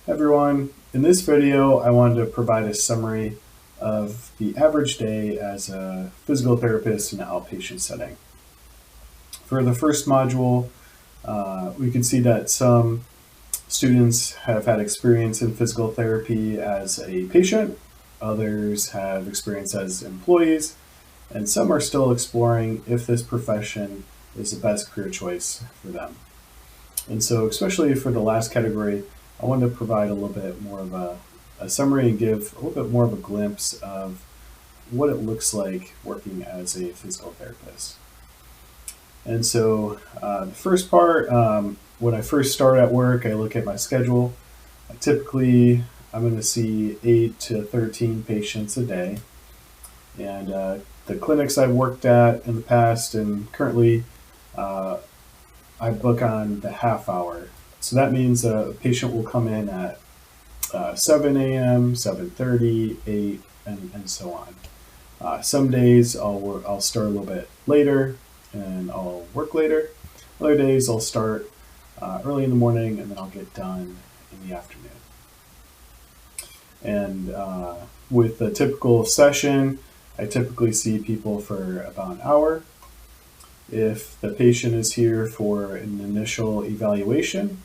Everyone, in this video I wanted to provide a summary of the average day as a physical therapist in an outpatient setting. For the first module, we can see that some students have had experience in physical therapy as a patient, others have experience as employees, and some are still exploring if this profession is the best career choice for them. And so, especially for the last category, I wanted to provide a little bit more of a summary and give a little bit more of a glimpse of what it looks like working as a physical therapist. And so, the first part, when I first start at work, I look at my schedule. Typically, I'm going to see 8 to 13 patients a day. And the clinics I've worked at in the past and currently, I book on the half hour. So that means a patient will come in at 7 a.m., 7:30, 8, and so on. Some days I'll start a little bit later and I'll work later. Other days I'll start early in the morning and then I'll get done in the afternoon. And with a typical session, I typically see people for about an hour. If the patient is here for an initial evaluation,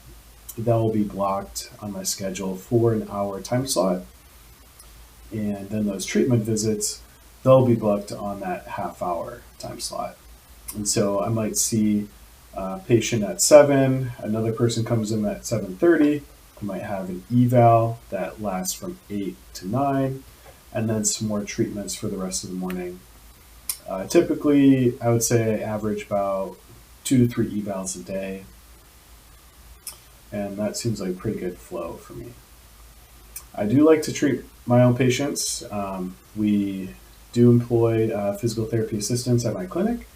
that will be blocked on my schedule for an hour time slot. And then those treatment visits, they'll be booked on that half hour time slot. And so I might see a patient at 7, another person comes in at 7:30. I might have an eval that lasts from 8 to 9, and then some more treatments for the rest of the morning. Typically, I would say I average about 2 to 3 evals a day, and that seems like a pretty good flow for me. I do like to treat my own patients. We do employ physical therapy assistants at my clinic,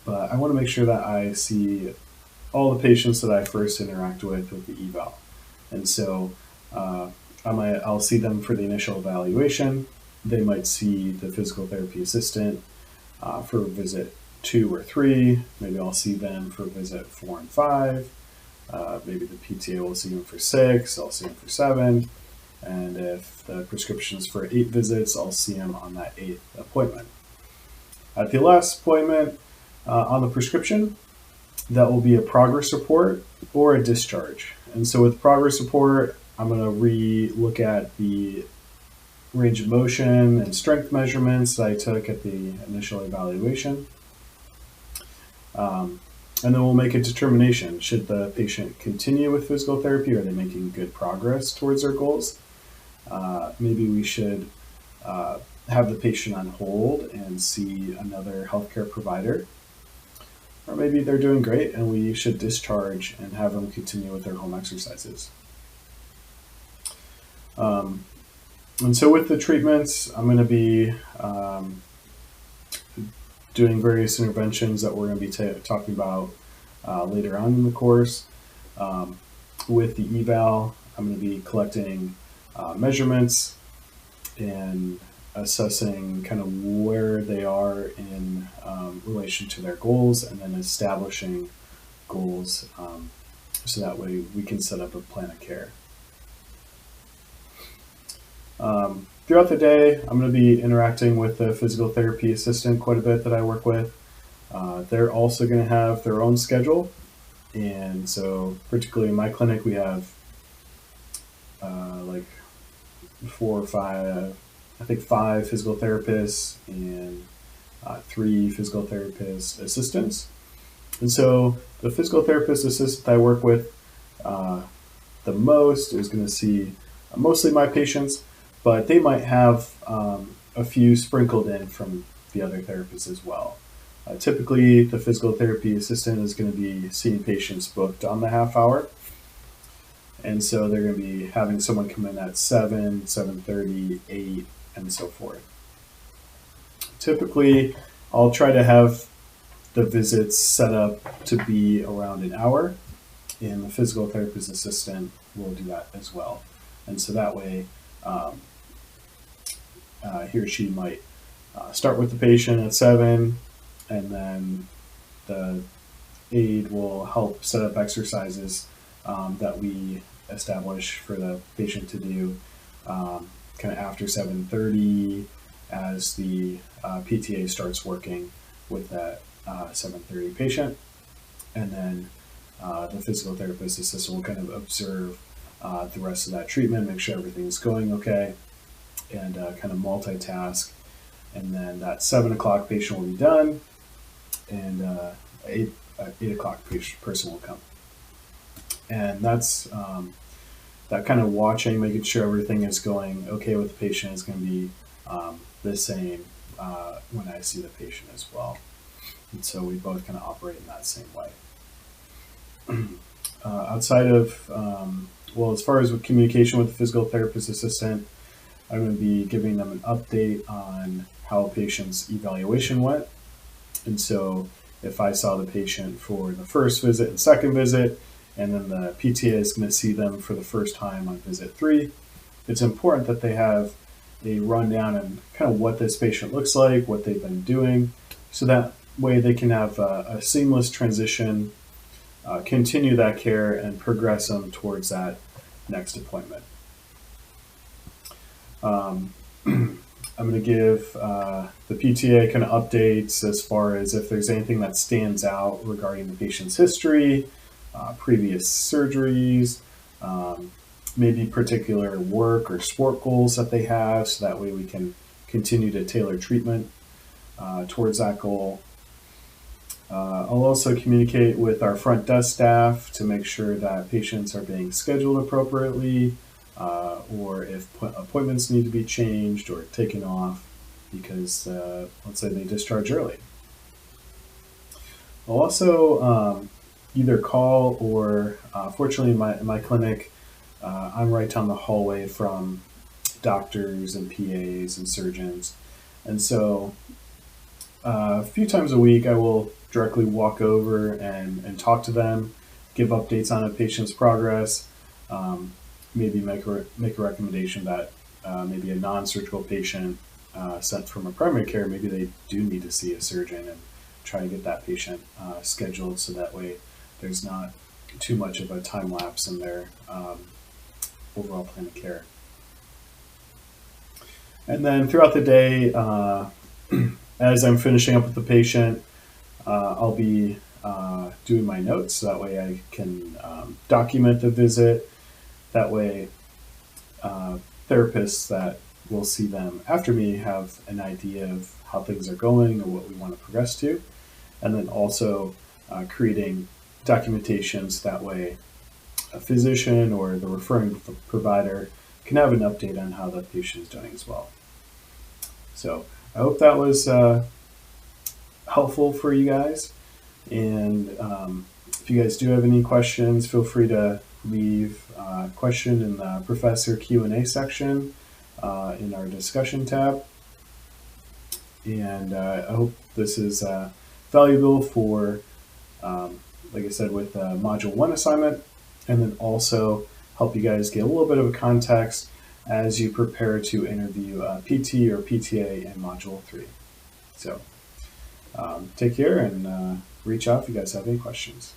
but I want to make sure that I see all the patients that I first interact with the eval. And so I'll see them for the initial evaluation. They might see the physical therapy assistant for visit 2 or 3. Maybe I'll see them for visit 4 and 5. Maybe the PTA will see them for 6. I'll see them for 7. And if the prescription is for 8 visits, I'll see them on that 8th appointment. At the last appointment on the prescription, that will be a progress report or a discharge. And so with progress report, I'm going to re-look at the range of motion and strength measurements that I took at the initial evaluation. And then we'll make a determination. Should the patient continue with physical therapy? Are they making good progress towards their goals? Maybe we should have the patient on hold and see another healthcare provider. Or maybe they're doing great and we should discharge and have them continue with their home exercises. And so with the treatments, I'm going to be doing various interventions that we're going to be talking about later on in the course. With the eval, I'm going to be collecting measurements and assessing kind of where they are in relation to their goals, and then establishing goals so that way we can set up a plan of care. Throughout the day, I'm going to be interacting with the physical therapy assistant quite a bit that I work with. They're also going to have their own schedule. And so particularly in my clinic, we have like 4 or 5, I think 5 physical therapists and 3 physical therapist assistants. And so the physical therapist assistant I work with the most is going to see mostly my patients, but they might have a few sprinkled in from the other therapists as well. Typically, the physical therapy assistant is going to be seeing patients booked on the half hour. And so they're going to be having someone come in at 7, 7:30, 8, and so forth. Typically, I'll try to have the visits set up to be around an hour, and the physical therapist assistant will do that as well. And so that way, he or she might start with the patient at 7, and then the aide will help set up exercises that we establish for the patient to do kind of after 7:30 as the PTA starts working with that 7:30 patient. And then the physical therapist assistant will kind of observe the rest of that treatment, make sure everything's going okay, and kind of multitask. And then that 7 o'clock patient will be done, and 8 o'clock person will come. And that's that kind of watching, making sure everything is going okay with the patient is going to be the same when I see the patient as well. And so we both kind of operate in that same way. Outside of, as far as with communication with the physical therapist assistant, I'm going to be giving them an update on how a patient's evaluation went. And so if I saw the patient for the first visit and second visit, and then the PTA is going to see them for the first time on visit 3, it's important that they have a rundown on kind of what this patient looks like, what they've been doing, so that way they can have a seamless transition, continue that care, and progress them towards that next appointment. I'm going to give the PTA kind of updates as far as if there's anything that stands out regarding the patient's history, previous surgeries, maybe particular work or sport goals that they have, so that way we can continue to tailor treatment towards that goal. I'll also communicate with our front desk staff to make sure that patients are being scheduled appropriately, or if appointments need to be changed or taken off because, let's say, they discharge early. I'll also either call or, fortunately in my clinic, I'm right down the hallway from doctors and PAs and surgeons. And so a few times a week I will directly walk over and talk to them, give updates on a patient's progress, maybe make a recommendation that maybe a non-surgical patient sent from a primary care, maybe they do need to see a surgeon, and try to get that patient scheduled so that way there's not too much of a time lapse in their overall plan of care. And then throughout the day, as I'm finishing up with the patient, I'll be doing my notes, so that way I can document the visit. That way therapists that will see them after me have an idea of how things are going or what we want to progress to. And then also creating documentations, that way a physician or the referring provider can have an update on how the patient is doing as well. So I hope that was helpful for you guys. And if you guys do have any questions, feel free to leave a question in the Professor Q&A section in our discussion tab. And I hope this is valuable for, like I said, with Module 1 assignment, and then also help you guys get a little bit of a context as you prepare to interview PT or PTA in Module 3. So take care and reach out if you guys have any questions.